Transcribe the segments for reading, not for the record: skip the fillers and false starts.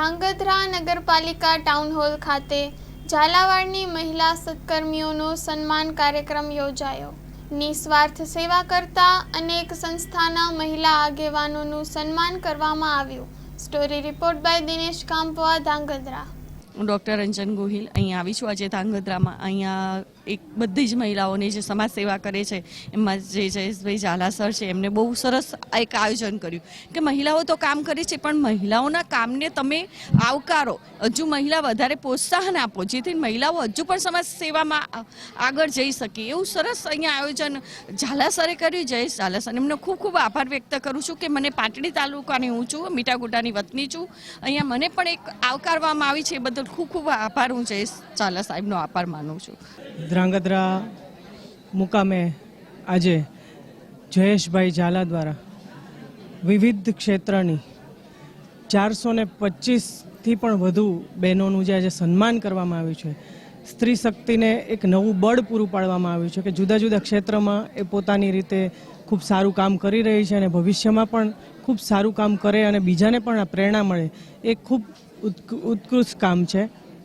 ધાંગધ્રા નગરપાલિકા town hall ખાતે ઝાલાવાડની મહિલા સત્કર્મીઓનો સન્માન કાર્યક્રમ યોજાયો। નિસ્વાર્થ સેવા કરતા અનેક સંસ્થાના મહિલા આગેવાનોનું સન્માન કરવામાં આવ્યું। Story report by Dinesh Kampva, Dhrangadhra. હું ડૉક્ટર રંજન ગોહિલ અહીં આવી છું આજે ધાંગધ્રામાં। અહીંયા એક બધી જ મહિલાઓને જે સમાજ સેવા કરે છે એમાં જે જયેશભાઈ ઝાલા સર છે એમને બહુ સરસ એક આયોજન કર્યું કે મહિલાઓ તો કામ કરે છે પણ મહિલાઓના કામને તમે આવકારો, હજુ મહિલા વધારે પ્રોત્સાહન આપો જેથી મહિલાઓ હજુ પણ સમાજ સેવામાં આગળ જઈ શકે। એવું સરસ અહીંયા આયોજન ઝાલા સરે કર્યું। જયેશ ઝાલા સર એમનો ખૂબ ખૂબ આભાર વ્યક્ત કરું છું કે મને પાટડી તાલુકાની હું છું, મીઠાગુડાની વતની છું। અહીંયા મને પણ એક આવકારવામાં આવી છે એ બદલ ખૂબ ખૂબ આભાર હું જયેશ ઝાલા સાહેબનો આભાર માનું છું। ધ્રાંગધ્રા મુકામે આજે જયેશભાઈ ઝાલા દ્વારા વિવિધ ક્ષેત્રની 425થી પણ વધુ બહેનોનું જે આજે સન્માન કરવામાં આવ્યું છે, સ્ત્રી શક્તિને એક નવું બળ પૂરું પાડવામાં આવ્યું છે કે જુદા જુદા ક્ષેત્રમાં એ પોતાની રીતે ખૂબ સારું કામ કરી રહી છે અને ભવિષ્યમાં પણ ખૂબ સારું કામ કરે અને બીજાને પણ પ્રેરણા મળે એ ખૂબ ઉત્કૃષ્ટ કામ છે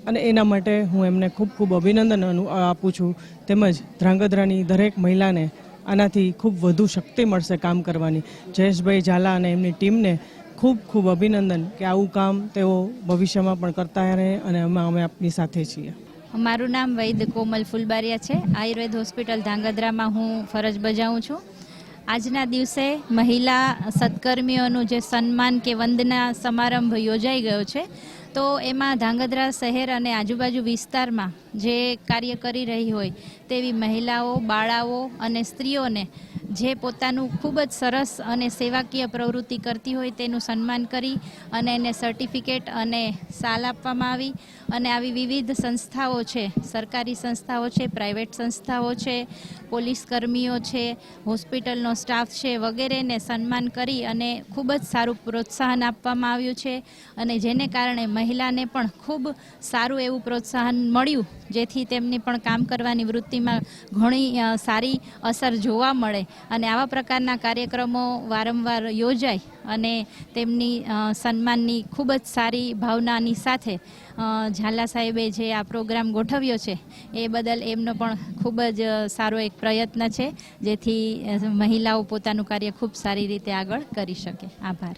અને એના માટે હું એમને ખૂબ ખૂબ અભિનંદન આપું છું। તેમજ ધ્રાંગધ્રાની દરેક મહિલાને આનાથી ખૂબ વધુ શક્તિ મળશે કામ કરવાની। જયેશભાઈ ઝાલા અને એમની ટીમને ખૂબ ખૂબ અભિનંદન કે આવું કામ તેઓ ભવિષ્યમાં પણ કરતા રહે અને અમે આપની સાથે છીએ। મારું નામ વૈદ કોમલ ફુલબારિયા છે। આયુર્વેદ હોસ્પિટલ ધાંગધ્રામાં હું ફરજ બજાવું છું। આજના દિવસે મહિલા સત્કર્મીઓનું જે સન્માન કે વંદના સમારંભ યોજાઈ ગયો છે, તો એમાં ધાંગધ્રા શહેર અને આજુબાજુ વિસ્તારમાં જે કાર્ય કરી રહી હોય તેવી મહિલાઓ, બાળાઓ અને સ્ત્રીઓને જે પોતાનું ખૂબ જ સરસ અને સેવાકીય પ્રવૃત્તિ કરતી હોય તેનું સન્માન કરી અને એને સર્ટિફિકેટ અને શાલ આપવામાં આવી। અને આવી વિવિધ સંસ્થાઓ છે, સરકારી સંસ્થાઓ છે, પ્રાઇવેટ સંસ્થાઓ છે, પોલીસ કર્મીઓ છે, હોસ્પિટલનો સ્ટાફ છે વગેરેને સન્માન કરી અને ખૂબ જ સારું પ્રોત્સાહન આપવામાં આવ્યું છે અને જેને કારણે મહિલાને પણ ખૂબ સારું એવું પ્રોત્સાહન મળ્યું જેથી તેમની પણ કામ કરવાની વૃત્તિમાં ઘણી સારી અસર જોવા મળે અને આવા પ્રકારના કાર્યક્રમો વારંવાર યોજાય અને તેમની સન્માનની ખૂબ જ સારી ભાવનાની સાથે ઝાલા સાહેબે જે આ પ્રોગ્રામ ગોઠવ્યો છે એ બદલ એમનો પણ ખૂબ જ સારો એક પ્રયત્ન છે જેથી મહિલાઓ પોતાનું કાર્ય ખૂબ સારી રીતે આગળ કરી શકે। આભાર।